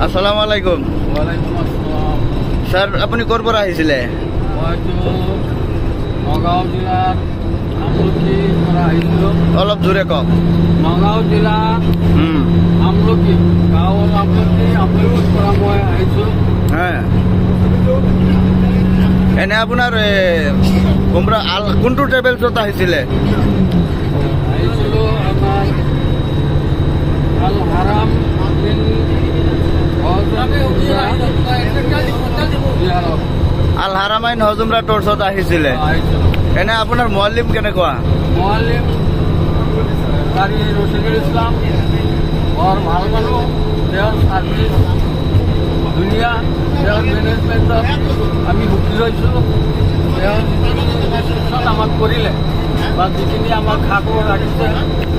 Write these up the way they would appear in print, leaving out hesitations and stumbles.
আসসালামু আলাইকুম। ওয়ালাইকুম আসসালাম। স্যাৰ আপনি কোৰ পৰা আহিছিলে? নগাঁও জিলাৰ আমলখিৰ পৰা আহিছিলোঁ। অলপ জোৰে কওক। নগাঁও জিলা আমলখি গাঁৱৰ আমলখিৰ পৰা মই আহিছোঁ। এনে আপোনাৰ কোনটো ট্ৰেভেলছত আহিছিলে? আহিছিলোঁ আমাৰ আল হাৰাম আল হাৰামাইন হজ উমৰা টুৰছত আহিছিলে। এনে আপোনাৰ মুআল্লিম কেনেকুৱা? মুআল্লিম কাৰি ৰছিদুল ইছলাম বৰ ভাল মানুহ। তেওঁৰ চাৰ্ভিচ ধুনীয়া, তেওঁৰ মেনেজমেণ্টত আমি সুখী হৈছোঁ। তেওঁ যিখিনি আমাক কৰিলে বা যিখিনি আমাক খা খবৰ ৰাখিছে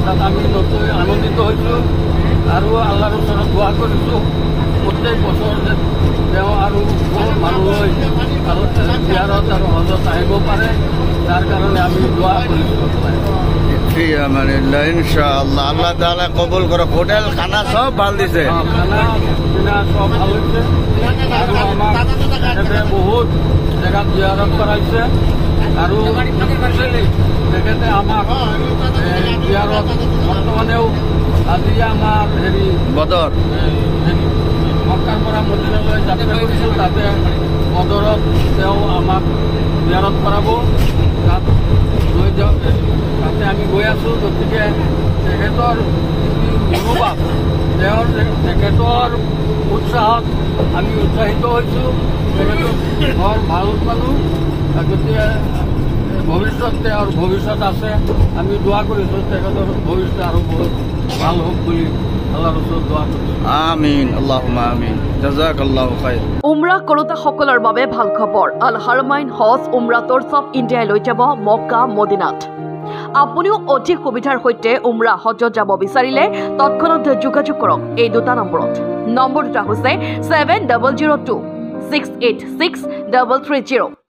তাত আমি নতুন আনন্দিত হৈছোঁ আৰু আল্লাহৰ ওচৰত দোৱা কৰিছোঁ প্ৰত্যেক বছৰ যে তেওঁ আৰু বহুত মানুহলৈ জিয়াৰত আৰু হজত আহিব পাৰে, তাৰ কাৰণে আমি দোৱা কৰিছোঁ। ইনশাআল্লাহ আল্লাহ তাআলা কবুল কৰক। হোটেল খানা সব ভাল দিছে। খানা পিনা সব ভাল হৈছে আৰু আমাক বহুত জেগাত জিয়াৰত কৰাইছে আৰু তেখেতে আমাক জিয়াৰত বৰ্তমানেও আজি আমাৰ বদৰ মক্কাৰ পৰা মদিনালৈ যাত্ৰা কৰিছোঁ। তাতে বদৰত তেওঁ আমাক জিয়াৰত কৰাব, তাত লৈ যাওঁ। তাতে আমি গৈ আছোঁ। গতিকে তেখেতৰ মনোভাৱ, তেখেতৰ উৎসাহত আমি উৎসাহিত হৈছোঁ। তেখেতৰ বৰ ভাল মানুহ। গতিকে ভৱিষ্যত তেওঁৰ ভৱিষ্যত আছে। আমি দোৱা কৰিছোঁ তেখেতৰ ভৱিষ্যত আৰু বহুত ভাল হওক বুলি আল্লাহৰ ওচৰত দোৱা কৰিছোঁ। আমিন আল্লাহুম্মা আমিন। জাযাকাল্লাহু খাইৰ। উমৰাহ কৰোঁতাসকলৰ বাবে ভাল খবৰ। আল হাৰমাইন হজ উমৰা টুৰছ অফ ইণ্ডিয়াই লৈ যাব মক্কা মদিনাত। আপুনিও অধিক সুবিধাৰ সৈতে উমৰা হজত যাব বিচাৰিলে তৎক্ষণাত যোগাযোগ কৰক এই দুটা নম্বৰত। নম্বৰ দুটা হৈছে 7002686330